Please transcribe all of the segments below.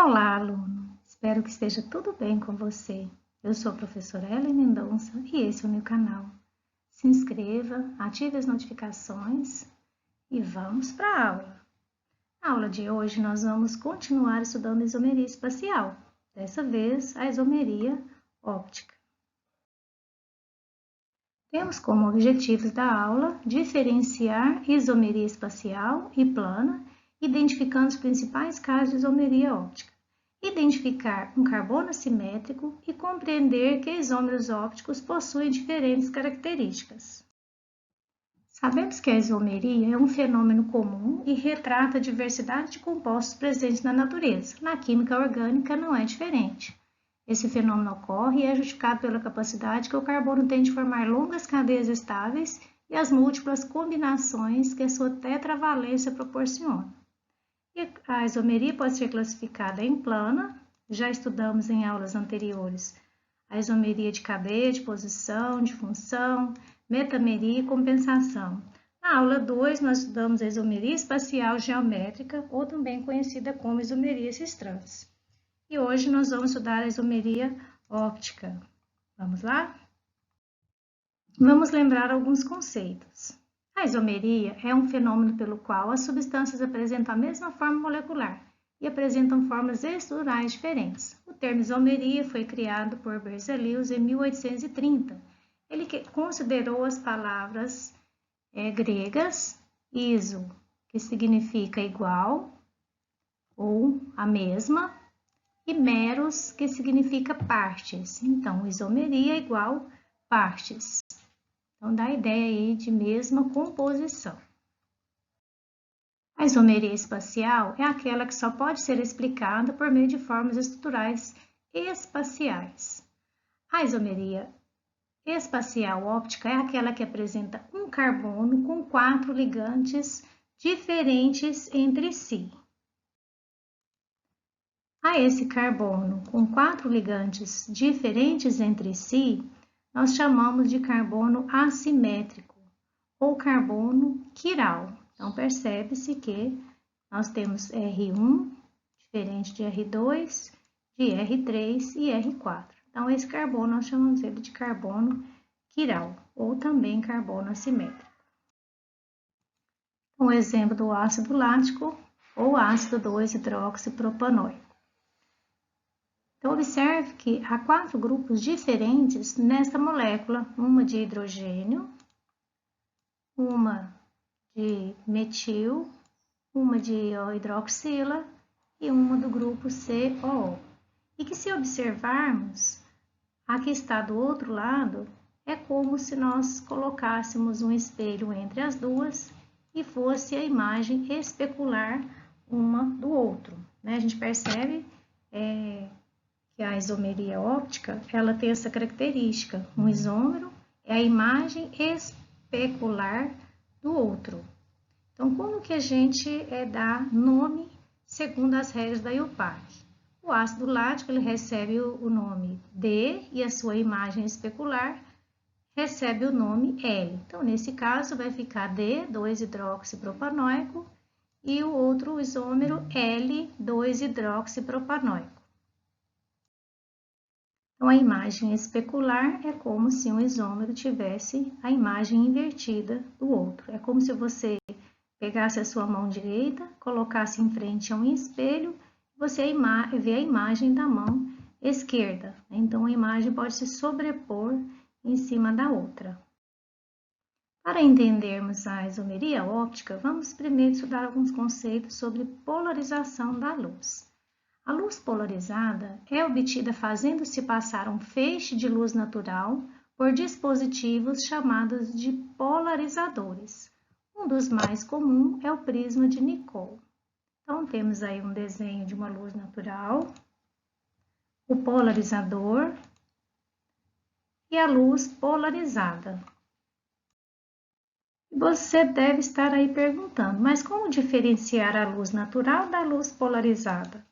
Olá, aluno! Espero que esteja tudo bem com você. Eu sou a professora Ellen Mendonça e esse é o meu canal. Se inscreva, ative as notificações e vamos para a aula. Na aula de hoje, nós vamos continuar estudando isomeria espacial, dessa vez a isomeria óptica. Temos como objetivos da aula diferenciar isomeria espacial e plana, identificando os principais casos de isomeria óptica. Identificar um carbono assimétrico e compreender que isômeros ópticos possuem diferentes características. Sabemos que a isomeria é um fenômeno comum e retrata a diversidade de compostos presentes na natureza. Na química orgânica não é diferente. Esse fenômeno ocorre e é justificado pela capacidade que o carbono tem de formar longas cadeias estáveis e as múltiplas combinações que a sua tetravalência proporciona. A isomeria pode ser classificada em plana, já estudamos em aulas anteriores a isomeria de cadeia, de posição, de função, metameria e compensação. Na aula 2, nós estudamos a isomeria espacial geométrica, ou também conhecida como isomeria cis-trans. E hoje nós vamos estudar a isomeria óptica. Vamos lá? Vamos lembrar alguns conceitos. A isomeria é um fenômeno pelo qual as substâncias apresentam a mesma forma molecular e apresentam formas estruturais diferentes. O termo isomeria foi criado por Berzelius em 1830. Ele considerou as palavras gregas iso, que significa igual ou a mesma, e meros, que significa partes. Então, isomeria é igual partes. Então, dá a ideia aí de mesma composição. A isomeria espacial é aquela que só pode ser explicada por meio de formas estruturais espaciais. A isomeria espacial óptica é aquela que apresenta um carbono com 4 ligantes diferentes entre si. A esse carbono com 4 ligantes diferentes entre si, nós chamamos de carbono assimétrico ou carbono quiral. Então, percebe-se que nós temos R1 diferente de R2, de R3 e R4. Então, esse carbono nós chamamos ele de carbono quiral ou também carbono assimétrico. Um exemplo do ácido lático ou ácido 2-hidroxipropanoico. Então, observe que há 4 grupos diferentes nesta molécula, uma de hidrogênio, uma de metil, uma de hidroxila e uma do grupo COO. E que se observarmos, a que está do outro lado, é como se nós colocássemos um espelho entre as duas e fosse a imagem especular uma do outro. Né? A gente percebe que a isomeria óptica, ela tem essa característica. Um isômero é a imagem especular do outro. Então, como que a gente dá nome segundo as regras da IUPAC? O ácido lático, ele recebe o nome D e a sua imagem especular recebe o nome L. Então, nesse caso, vai ficar D2-hidroxipropanoico e o outro isômero L2-hidroxipropanoico. Então, a imagem especular é como se um isômero tivesse a imagem invertida do outro. É como se você pegasse a sua mão direita, colocasse em frente a um espelho, você vê a imagem da mão esquerda. Então, a imagem pode se sobrepor em cima da outra. Para entendermos a isomeria óptica, vamos primeiro estudar alguns conceitos sobre polarização da luz. A luz polarizada é obtida fazendo-se passar um feixe de luz natural por dispositivos chamados de polarizadores. Um dos mais comuns é o prisma de Nicol. Então, temos aí um desenho de uma luz natural, o polarizador e a luz polarizada. Você deve estar aí perguntando, mas como diferenciar a luz natural da luz polarizada?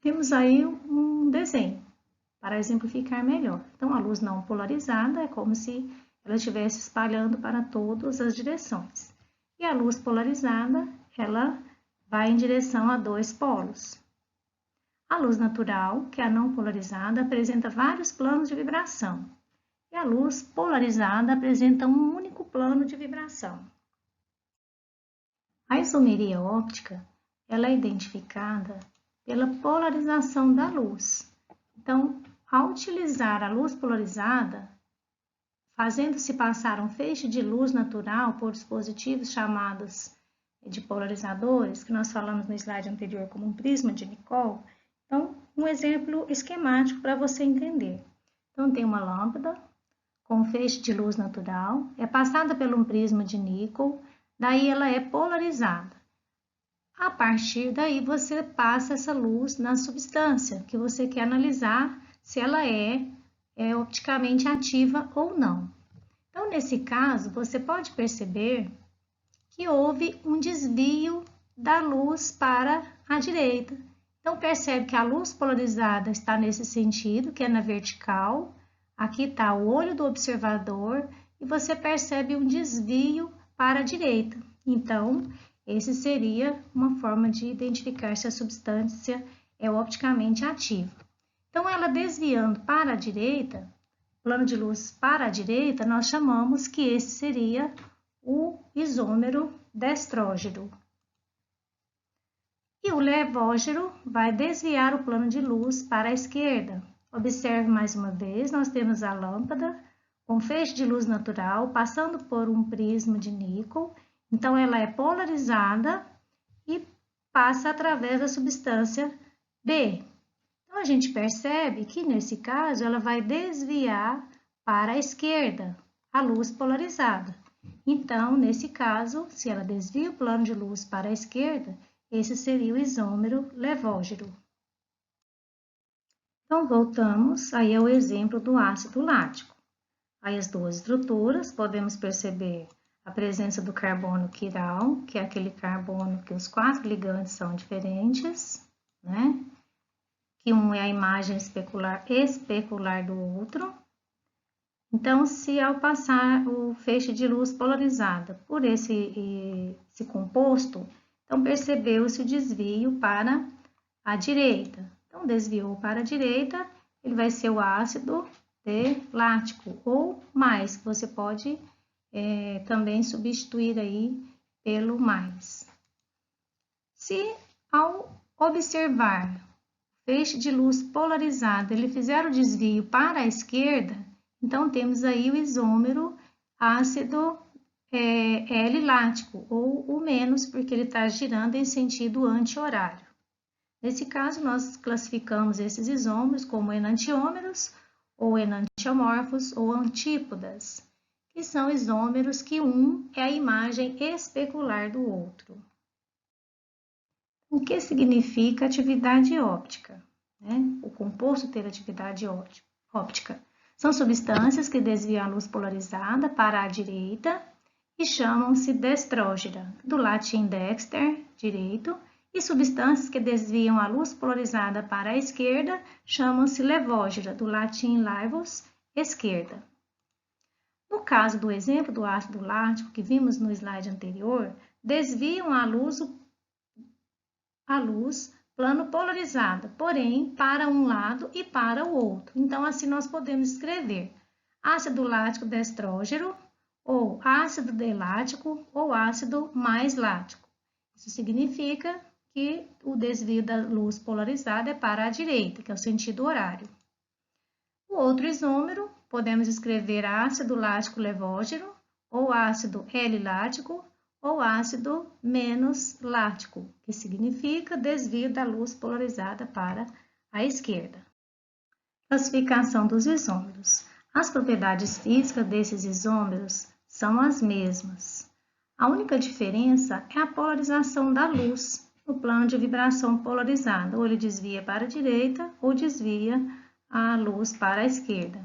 Temos aí um desenho para exemplificar melhor. Então, a luz não polarizada é como se ela estivesse espalhando para todas as direções. E a luz polarizada, ela vai em direção a dois polos. A luz natural, que é a não polarizada, apresenta vários planos de vibração. E a luz polarizada apresenta um único plano de vibração. A isomeria óptica, ela é identificada pela polarização da luz. Então, ao utilizar a luz polarizada, fazendo-se passar um feixe de luz natural por dispositivos chamados de polarizadores, que nós falamos no slide anterior como um prisma de Nicol. Então, um exemplo esquemático para você entender. Então, tem uma lâmpada com um feixe de luz natural, é passada por um prisma de níquel, daí ela é polarizada. A partir daí, você passa essa luz na substância que você quer analisar se ela é opticamente ativa ou não. Então, nesse caso, você pode perceber que houve um desvio da luz para a direita. Então, percebe que a luz polarizada está nesse sentido, que é na vertical. Aqui está o olho do observador e você percebe um desvio para a direita. Então, esse seria uma forma de identificar se a substância é opticamente ativa. Então, ela desviando para a direita, plano de luz para a direita, nós chamamos que esse seria o isômero destrógeno. E o levógeno vai desviar o plano de luz para a esquerda. Observe mais uma vez, nós temos a lâmpada com feixe de luz natural passando por um prisma de níquel. Então, ela é polarizada e passa através da substância B. Então, a gente percebe que, nesse caso, ela vai desviar para a esquerda a luz polarizada. Então, nesse caso, se ela desvia o plano de luz para a esquerda, esse seria o isômero levógeno. Então, voltamos aí ao exemplo do ácido lático. Aí as duas estruturas, podemos perceber a presença do carbono quiral, que é aquele carbono que os 4 ligantes são diferentes, né? Que um é a imagem especular do outro. Então, se ao passar o feixe de luz polarizada por esse composto, então percebeu-se o desvio para a direita. Então, desviou para a direita, ele vai ser o ácido lático, ou mais, que você pode também substituir aí pelo mais. Se ao observar o feixe de luz polarizado, ele fizer o desvio para a esquerda, então temos aí o isômero ácido L-lático, ou o menos, porque ele está girando em sentido anti-horário. Nesse caso, nós classificamos esses isômeros como enantiômeros, ou enantiomorfos, ou antípodas, que são isômeros que um é a imagem especular do outro. O que significa atividade óptica? O composto ter atividade óptica. São substâncias que desviam a luz polarizada para a direita e chamam-se destrógena, do latim dexter, direito, e substâncias que desviam a luz polarizada para a esquerda chamam-se levógena, do latim laevos, esquerda. No caso do exemplo do ácido lático que vimos no slide anterior, desviam a luz plano polarizada, porém para um lado e para o outro. Então, assim nós podemos escrever ácido lático destrógeno, ou ácido delático, ou ácido mais lático. Isso significa que o desvio da luz polarizada é para a direita, que é o sentido horário. O outro isômero, podemos escrever ácido lático levógeno, ou ácido L-lático, ou ácido menos lático, que significa desvio da luz polarizada para a esquerda. Classificação dos isômeros. As propriedades físicas desses isômeros são as mesmas. A única diferença é a polarização da luz no plano de vibração polarizada, ou ele desvia para a direita ou desvia a luz para a esquerda.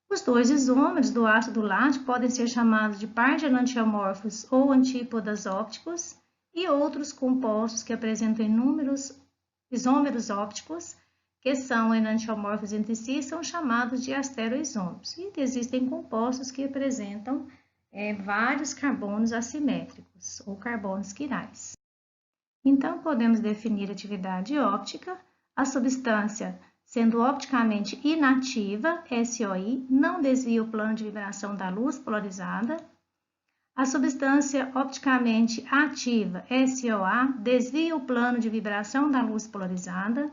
Os dois isômeros do ácido lático podem ser chamados de par de enantiomorfos ou antípodas ópticos, e outros compostos que apresentam inúmeros isômeros ópticos, que são enantiomorfos entre si, são chamados de astereoisômeros. E existem compostos que apresentam vários carbonos assimétricos, ou carbonos quirais. Então, podemos definir atividade óptica, a substância sendo opticamente inativa, SOI, não desvia o plano de vibração da luz polarizada. A substância opticamente ativa, SOA, desvia o plano de vibração da luz polarizada.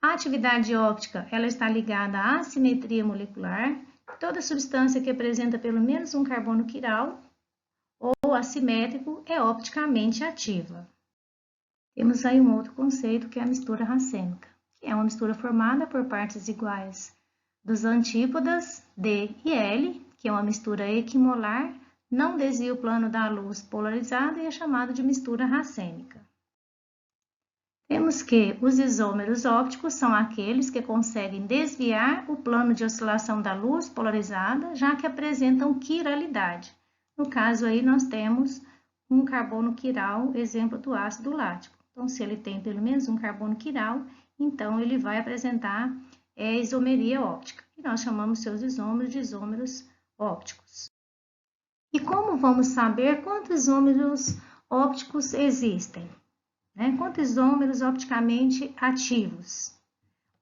A atividade óptica, ela está ligada à assimetria molecular. Toda substância que apresenta pelo menos um carbono quiral ou assimétrico é opticamente ativa. Temos aí um outro conceito que é a mistura racêmica, que é uma mistura formada por partes iguais dos antípodas D e L, que é uma mistura equimolar, não desvia o plano da luz polarizada e é chamada de mistura racêmica. Temos que os isômeros ópticos são aqueles que conseguem desviar o plano de oscilação da luz polarizada, já que apresentam quiralidade. No caso aí nós temos um carbono quiral, exemplo do ácido lático. Então, se ele tem pelo menos um carbono quiral, então ele vai apresentar isomeria óptica. E nós chamamos seus isômeros de isômeros ópticos. E como vamos saber quantos isômeros ópticos existem? Quantos isômeros opticamente ativos?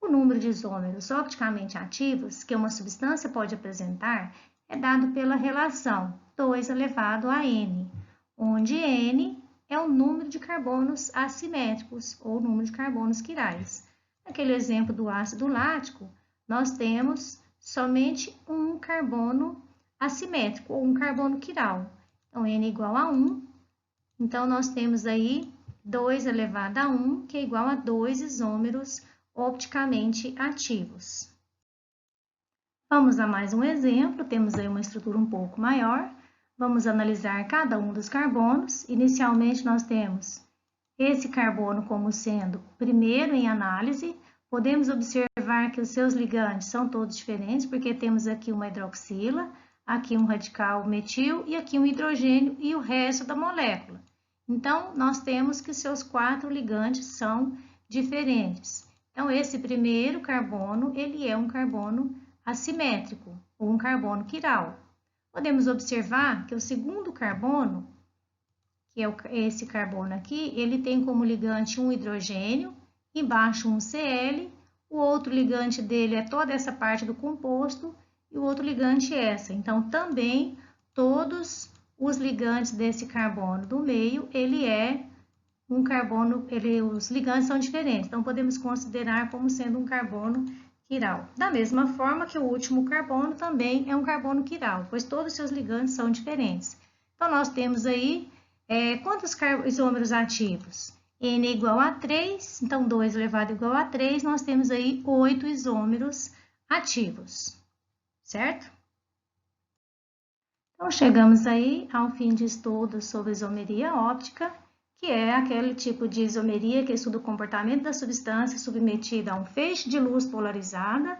O número de isômeros opticamente ativos que uma substância pode apresentar é dado pela relação 2 elevado a N, onde N é o número de carbonos assimétricos ou número de carbonos quirais. Naquele exemplo do ácido lático, nós temos somente um carbono assimétrico ou um carbono quiral. Então, N é igual a 1. Então, nós temos aí 2 elevado a 1, que é igual a 2 isômeros opticamente ativos. Vamos a mais um exemplo, temos aí uma estrutura um pouco maior. Vamos analisar cada um dos carbonos. Inicialmente, nós temos esse carbono como sendo o primeiro em análise. Podemos observar que os seus ligandes são todos diferentes, porque temos aqui uma hidroxila, aqui um radical metil e aqui um hidrogênio e o resto da molécula. Então, nós temos que seus 4 ligandes são diferentes. Então, esse primeiro carbono, ele é um carbono assimétrico, ou um carbono quiral. Podemos observar que o segundo carbono, que é esse carbono aqui, ele tem como ligante um hidrogênio, embaixo um Cl, o outro ligante dele é toda essa parte do composto e o outro ligante é essa. Então, também todos os ligantes desse carbono do meio, ele é um carbono, os ligantes são diferentes, então podemos considerar como sendo um carbono quiral. Da mesma forma que o último carbono também é um carbono quiral, pois todos os seus ligantes são diferentes. Então, nós temos aí quantos isômeros ativos? N é igual a 3, então 2 elevado a igual a 3, nós temos aí 8 isômeros ativos, certo? Então, chegamos aí ao fim de estudo sobre isomeria óptica, que é aquele tipo de isomeria que estuda o comportamento da substância submetida a um feixe de luz polarizada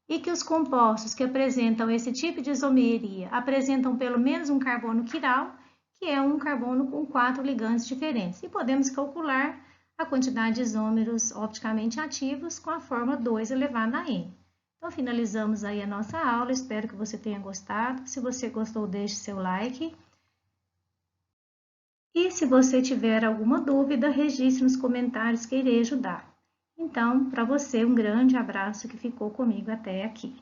e que os compostos que apresentam esse tipo de isomeria apresentam pelo menos um carbono quiral, que é um carbono com 4 ligantes diferentes. E podemos calcular a quantidade de isômeros opticamente ativos com a fórmula 2 elevado a N. Então, finalizamos aí a nossa aula, espero que você tenha gostado. Se você gostou, deixe seu like. E se você tiver alguma dúvida, registre nos comentários que irei ajudar. Então, para você, um grande abraço que ficou comigo até aqui.